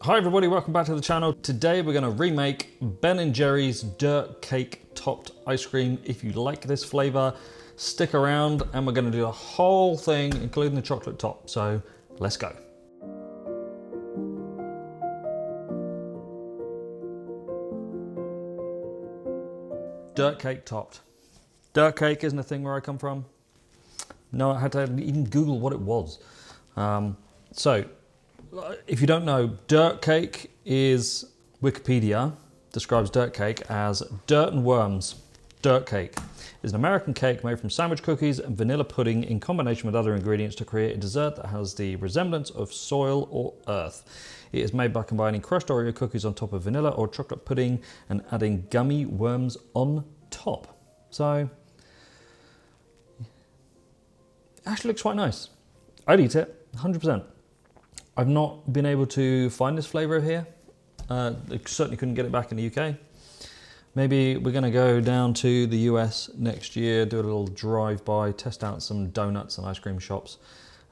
Hi everybody, welcome back to the channel. Today we're going to remake Ben & Jerry's Dirt Cake Topped Ice Cream. If you like this flavour, stick around and we're going to do the whole thing, including the chocolate top. So let's go. Dirt Cake Topped. Dirt cake isn't a thing where I come from. No, I had to even Google what it was. So, if you don't know, dirt cake is, Wikipedia describes dirt cake as dirt and worms. Dirt cake is an American cake made from sandwich cookies and vanilla pudding in combination with other ingredients to create a dessert that has the resemblance of soil or earth. It is made by combining crushed Oreo cookies on top of vanilla or chocolate pudding and adding gummy worms on top. So, it actually looks quite nice. I'd eat it, 100%. I've not been able to find this flavour here. I certainly couldn't get it back in the UK. Maybe we're going to go down to the US next year, do a little drive-by, test out some donuts and ice cream shops,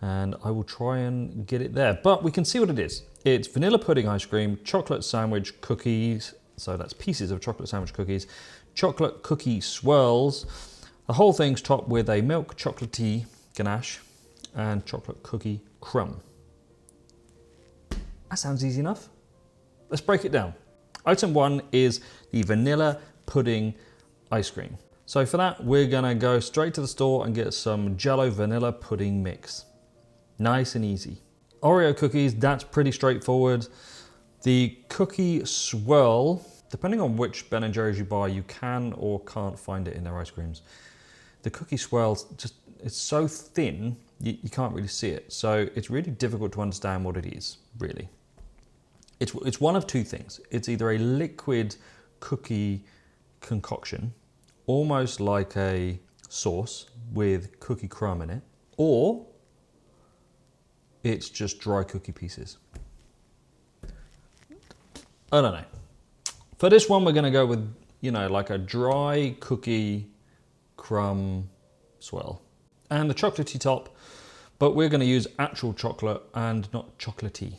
and I will try and get it there. But we can see what it is. It's vanilla pudding ice cream, chocolate sandwich cookies, so that's pieces of chocolate sandwich cookies, chocolate cookie swirls. The whole thing's topped with a milk chocolatey ganache and chocolate cookie crumb. That sounds easy enough. Let's break it down. Item one is the vanilla pudding ice cream. So for that, we're gonna go straight to the store and get some Jell-o vanilla pudding mix. Nice and easy. Oreo cookies, that's pretty straightforward. The cookie swirl, depending on which Ben & Jerry's you buy, you can or can't find it in their ice creams. The cookie swirl, it's so thin, you can't really see it. So it's really difficult to understand what it is, really. It's one of two things. It's either a liquid cookie concoction, almost like a sauce with cookie crumb in it, or it's just dry cookie pieces. I don't know. For this one, we're gonna go with, like a dry cookie crumb swirl. And the chocolatey top, but we're gonna use actual chocolate and not chocolatey.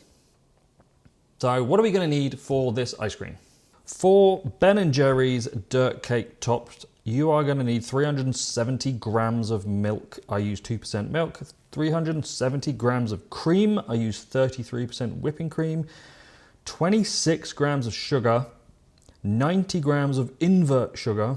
So what are we going to need for this ice cream? For Ben & Jerry's Dirt Cake Topped, you are going to need 370 grams of milk. I use 2% milk. 370 grams of cream. I use 33% whipping cream. 26 grams of sugar. 90 grams of invert sugar.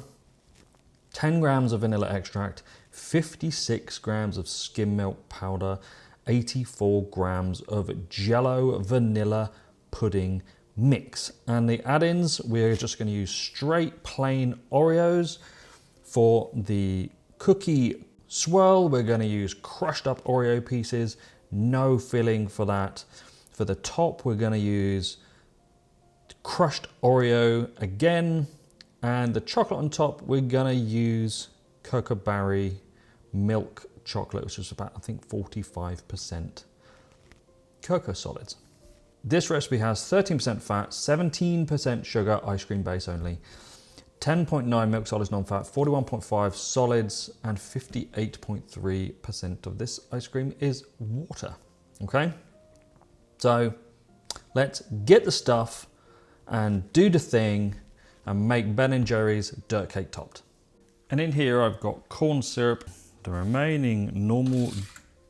10 grams of vanilla extract. 56 grams of skim milk powder. 84 grams of Jell-o vanilla pudding mix. And the add-ins, we're just going to use straight plain Oreos. For the cookie swirl, we're going to use crushed up Oreo pieces, no filling for that. For the top, we're going to use crushed Oreo again, and the chocolate on top, we're going to use cocoa berry milk chocolate, which is about, I think, 45% cocoa solids. This recipe has 13% fat, 17% sugar, ice cream base only, 10.9 milk solids non-fat, 41.5 solids, and 58.3% of this ice cream is water, okay? So let's get the stuff and do the thing and make Ben & Jerry's Dirt Cake Topped. And in here I've got corn syrup, the remaining normal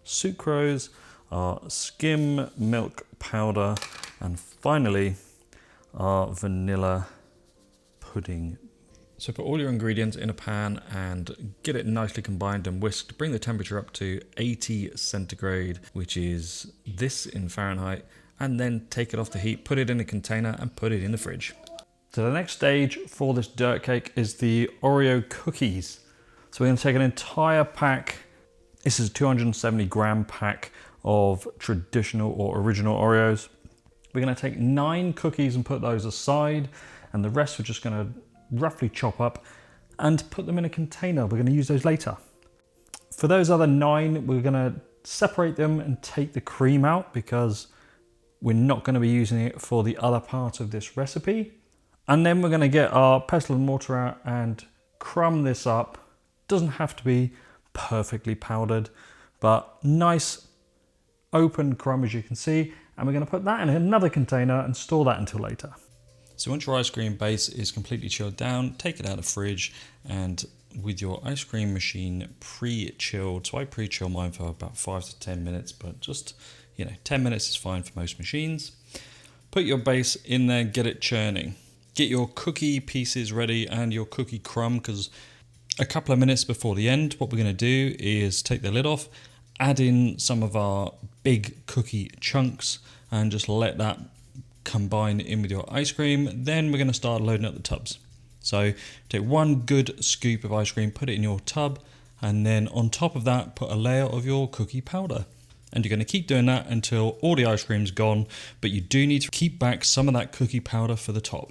sucrose, our skim milk powder, and finally our vanilla pudding. So put all your ingredients in a pan and get it nicely combined and whisked. Bring the temperature up to 80 centigrade, which is this in Fahrenheit, and then take it off the heat, put it in a container and put it in the fridge. So the next stage for this dirt cake is the Oreo cookies. So we're going to take an entire pack. This is a 270 gram pack of traditional or original Oreos. We're going to take 9 cookies and put those aside, and the rest we're just going to roughly chop up and put them in a container. We're going to use those later. For those other 9, we're going to separate them and take the cream out because we're not going to be using it for the other part of this recipe. And then we're going to get our pestle and mortar out and crumb this up. Doesn't have to be perfectly powdered, but nice open crumb, as you can see, and we're going to put that in another container and store that until later. So once your ice cream base is completely chilled down, take it out of the fridge, and with your ice cream machine pre-chilled, so I pre-chill mine for about 5 to 10 minutes, but just, 10 minutes is fine for most machines. Put your base in there, get it churning. Get your cookie pieces ready and your cookie crumb, because a couple of minutes before the end, what we're going to do is take the lid off, add in some of our big cookie chunks, and just let that combine in with your ice cream. Then we're going to start loading up the tubs. So take one good scoop of ice cream, put it in your tub, and then on top of that, put a layer of your cookie powder. And you're going to keep doing that until all the ice cream's gone, but you do need to keep back some of that cookie powder for the top.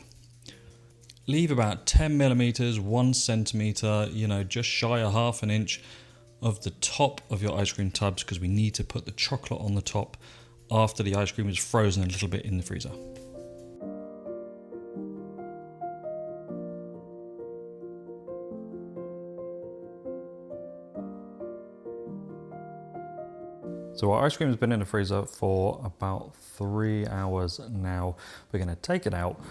Leave about 10 millimeters, 1 centimeter, just shy of half an inch of the top of your ice cream tubs, because we need to put the chocolate on the top after the ice cream is frozen a little bit in the freezer. So our ice cream has been in the freezer for about 3 hours now. We're going to take it out.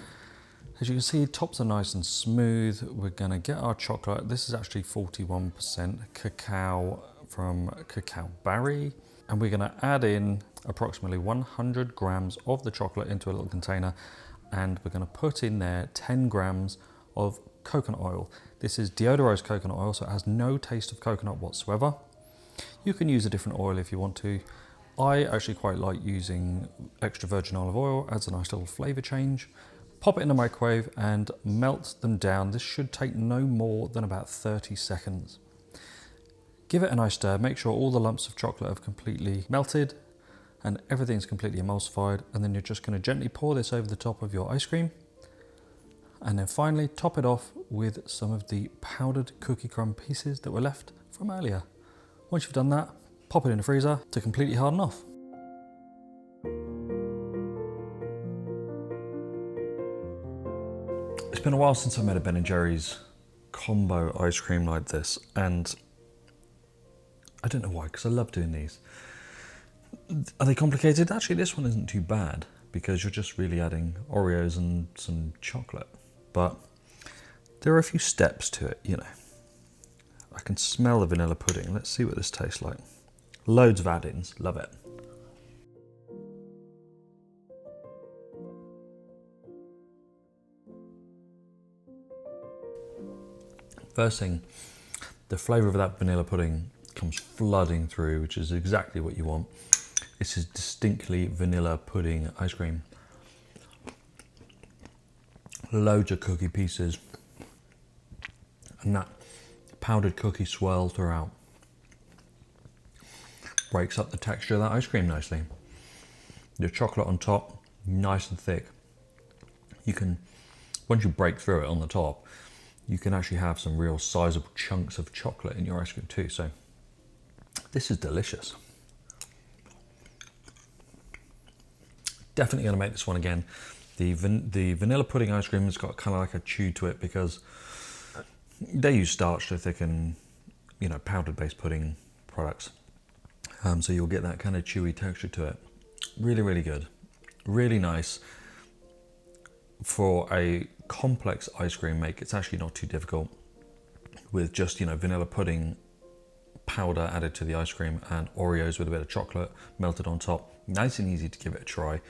As you can see, tops are nice and smooth. We're going to get our chocolate. This is actually 41% cacao from Cacao Barry. And we're going to add in approximately 100 grams of the chocolate into a little container. And we're going to put in there 10 grams of coconut oil. This is deodorized coconut oil, so it has no taste of coconut whatsoever. You can use a different oil if you want to. I actually quite like using extra virgin olive oil, adds a nice little flavor change. Pop it in the microwave and melt them down. This should take no more than about 30 seconds. Give it a nice stir, make sure all the lumps of chocolate have completely melted and everything's completely emulsified, and then you're just going to gently pour this over the top of your ice cream. And then finally top it off with some of the powdered cookie crumb pieces that were left from earlier. Once you've done that, pop it in the freezer to completely harden off. It's been a while since I made a Ben & Jerry's combo ice cream like this, and I don't know why, because I love doing these. Are they complicated? Actually, this one isn't too bad, because you're just really adding Oreos and some chocolate. But there are a few steps to it, I can smell the vanilla pudding. Let's see what this tastes like. Loads of add-ins, love it. First thing, the flavour of that vanilla pudding comes flooding through, which is exactly what you want. This is distinctly vanilla pudding ice cream. Loads of cookie pieces, and that powdered cookie swirl throughout. Breaks up the texture of that ice cream nicely. The chocolate on top, nice and thick. You can, once you break through it on the top, you can actually have some real sizable chunks of chocolate in your ice cream too. So this is delicious. Definitely gonna make this one again. The vanilla pudding ice cream has got kind of like a chew to it, because they use starch to thicken, powdered based pudding products. So you'll get that kind of chewy texture to it. Really, really good. Really nice. For a complex ice cream make, it's actually not too difficult, with just, vanilla pudding powder added to the ice cream and Oreos with a bit of chocolate melted on top. Nice and easy to give it a try.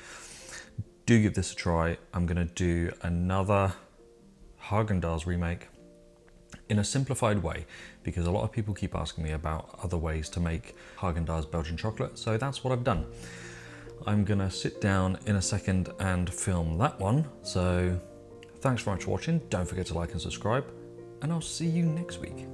Do give this a try. I'm gonna do another Haagen-Dazs remake in a simplified way, because a lot of people keep asking me about other ways to make Haagen-Dazs Belgian chocolate, so that's what I've done. I'm gonna sit down in a second and film that one. So thanks very much for watching. Don't forget to like and subscribe, and I'll see you next week.